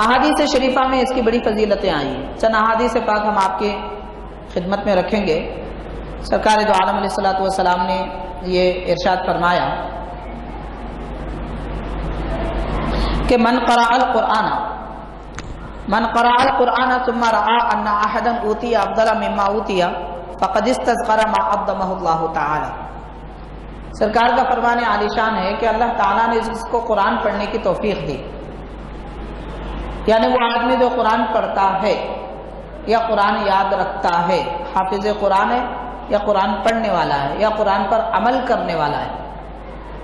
احادیث شریفہ میں اس کی بڑی فضیلتیں آئی ہیں. چند احادیث پاک ہم آپ کی خدمت میں رکھیں گے. سرکار دو عالم علیہ الصلوۃ والسلام نے یہ ارشاد فرمایا کہ من قرأ القرآن ثم رأى ان احدا اوتی افضل مما اوتی فقد استذكر ما عظمه اللہ تعالی. سرکار کا فرمان عالی شان ہے کہ اللہ تعالیٰ نے جس کو قرآن پڑھنے کی توفیق دی، یعنی وہ آدمی جو قرآن پڑھتا ہے یا قرآن یاد رکھتا ہے، حافظ قرآن ہے یا قرآن پڑھنے والا ہے یا قرآن پر عمل کرنے والا ہے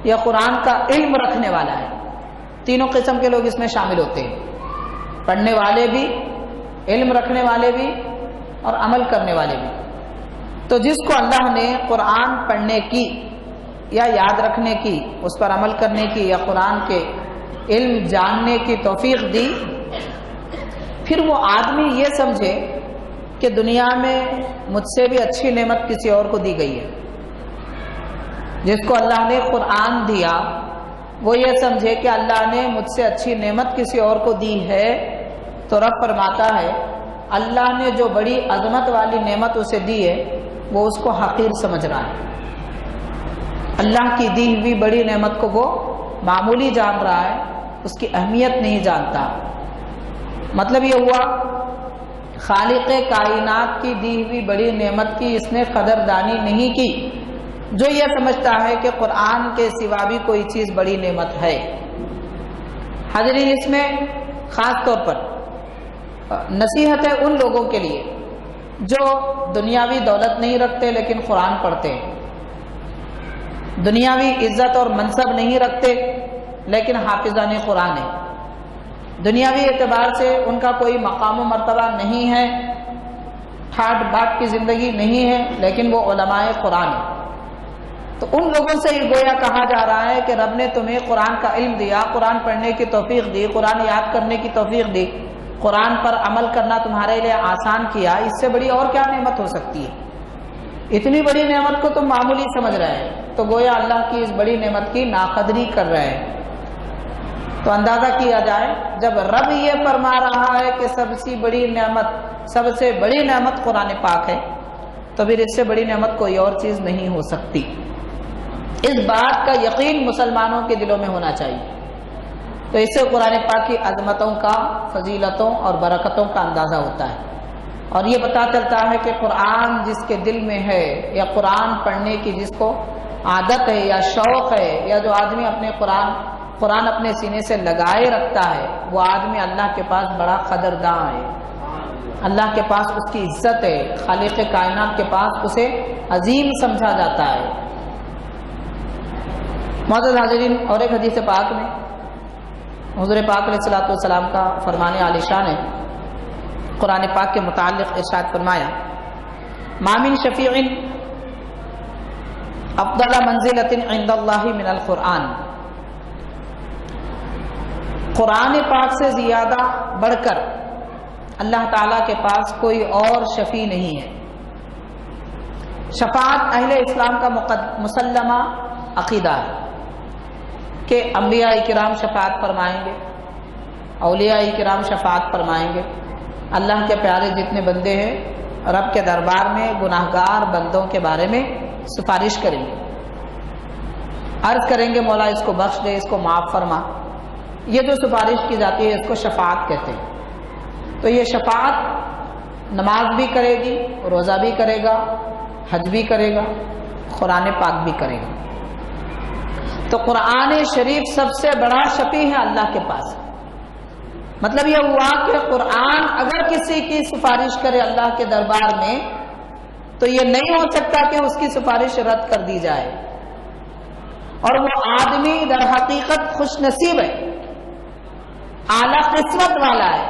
یا قرآن کا علم رکھنے والا ہے، تینوں قسم کے لوگ اس میں شامل ہوتے ہیں، پڑھنے والے بھی، علم رکھنے والے بھی اور عمل کرنے والے بھی. تو جس کو اللہ نے قرآن پڑھنے کی یا یاد رکھنے کی، اس پر عمل کرنے کی یا قرآن کے علم جاننے کی توفیق دی، پھر وہ آدمی یہ سمجھے کہ دنیا میں مجھ سے بھی اچھی نعمت کسی اور کو دی گئی ہے. جس کو اللہ نے قرآن دیا وہ یہ سمجھے کہ اللہ نے مجھ سے اچھی نعمت کسی اور کو دی ہے، تو رب فرماتا ہے اللہ نے جو بڑی عظمت والی نعمت اسے دی ہے وہ اس کو حقیر سمجھ رہا ہے. اللہ کی دی ہوئی بڑی نعمت کو وہ معمولی جان رہا ہے، اس کی اہمیت نہیں جانتا. مطلب یہ ہوا خالق کائنات کی دی ہوئی بڑی نعمت کی اس نے قدردانی نہیں کی، جو یہ سمجھتا ہے کہ قرآن کے سوا بھی کوئی چیز بڑی نعمت ہے. حاضرین، اس میں خاص طور پر نصیحت ہے ان لوگوں کے لیے جو دنیاوی دولت نہیں رکھتے لیکن قرآن پڑھتے ہیں، دنیاوی عزت اور منصب نہیں رکھتے لیکن حافظان قرآن ہیں، دنیاوی اعتبار سے ان کا کوئی مقام و مرتبہ نہیں ہے، ٹھاٹ باٹ کی زندگی نہیں ہے، لیکن وہ علماء قرآن ہیں. تو ان لوگوں سے یہ گویا کہا جا رہا ہے کہ رب نے تمہیں قرآن کا علم دیا، قرآن پڑھنے کی توفیق دی، قرآن یاد کرنے کی توفیق دی، قرآن پر عمل کرنا تمہارے لیے آسان کیا، اس سے بڑی اور کیا نعمت ہو سکتی ہے؟ اتنی بڑی نعمت کو تم معمولی سمجھ رہے ہیں، تو گویا اللہ کی اس بڑی نعمت کی ناقدری کر رہے ہیں. تو اندازہ کیا جائے جب رب یہ فرما رہا ہے کہ سب سے بڑی نعمت قرآن پاک ہے، تو پھر اس سے بڑی نعمت کوئی اور چیز نہیں ہو سکتی. اس بات کا یقین مسلمانوں کے دلوں میں ہونا چاہیے. تو اس سے قرآن پاک کی عظمتوں کا، فضیلتوں اور برکتوں کا اندازہ ہوتا ہے، اور یہ پتہ چلتا ہے کہ قرآن جس کے دل میں ہے یا قرآن پڑھنے کی جس کو عادت ہے یا شوق ہے، یا جو آدمی اپنے قرآن اپنے سینے سے لگائے رکھتا ہے، وہ آدمی اللہ کے پاس بڑا قدرداں ہے، اللہ کے پاس اس کی عزت ہے، خالق کائنات کے پاس اسے عظیم سمجھا جاتا ہے. معزز حاضرین، اور ایک حدیث پاک میں حضور پاک علیہ الصلوۃ والسلام کا فرمان عالی شان ہے. قرآن پاک کے متعلق ارشاد فرمایا ما من شفیع افضل منزلۃ عند اللہ من القرآن. قرآن پاک سے زیادہ بڑھ کر اللہ تعالیٰ کے پاس کوئی اور شفیع نہیں ہے. شفاعت اہل اسلام کا مسلمہ عقیدہ ہے کہ انبیاء کرام شفاعت فرمائیں گے، اولیاء کرام شفاعت فرمائیں گے، اللہ کے پیارے جتنے بندے ہیں رب کے دربار میں گناہگار بندوں کے بارے میں سفارش کریں گے، عرض کریں گے مولا اس کو بخش دے، اس کو معاف فرما. یہ جو سفارش کی جاتی ہے اس کو شفاعت کہتے ہیں. تو یہ شفاعت نماز بھی کرے گی، روزہ بھی کرے گا، حج بھی کرے گا، قرآن پاک بھی کرے گا. تو قرآن شریف سب سے بڑا شفیع ہے اللہ کے پاس. مطلب یہ ہوا کہ قرآن اگر کسی کی سفارش کرے اللہ کے دربار میں تو یہ نہیں ہو سکتا کہ اس کی سفارش رد کر دی جائے. اور وہ آدمی در حقیقت خوش نصیب ہے، اعلیٰ قسمت والا ہے،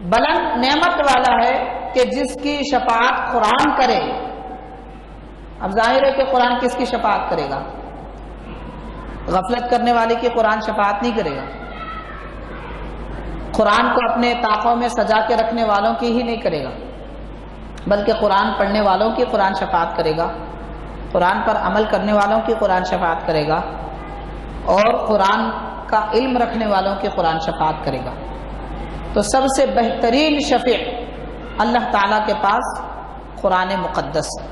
بلند نعمت والا ہے کہ جس کی شفاعت قرآن کرے. اب ظاہر ہے کہ قرآن کس کی شفاعت کرے گا؟ غفلت کرنے والے کی قرآن شفاعت نہیں کرے گا. قرآن کو اپنے طاقوں میں سجا کے رکھنے والوں کی ہی نہیں کرے گا، بلکہ قرآن پڑھنے والوں کی قرآن شفاعت کرے گا، قرآن پر عمل کرنے والوں کی قرآن شفاعت کرے گا، اور قرآن کا علم رکھنے والوں کی قرآن شفاعت کرے گا. تو سب سے بہترین شفیع اللہ تعالیٰ کے پاس قرآن مقدس ہے۔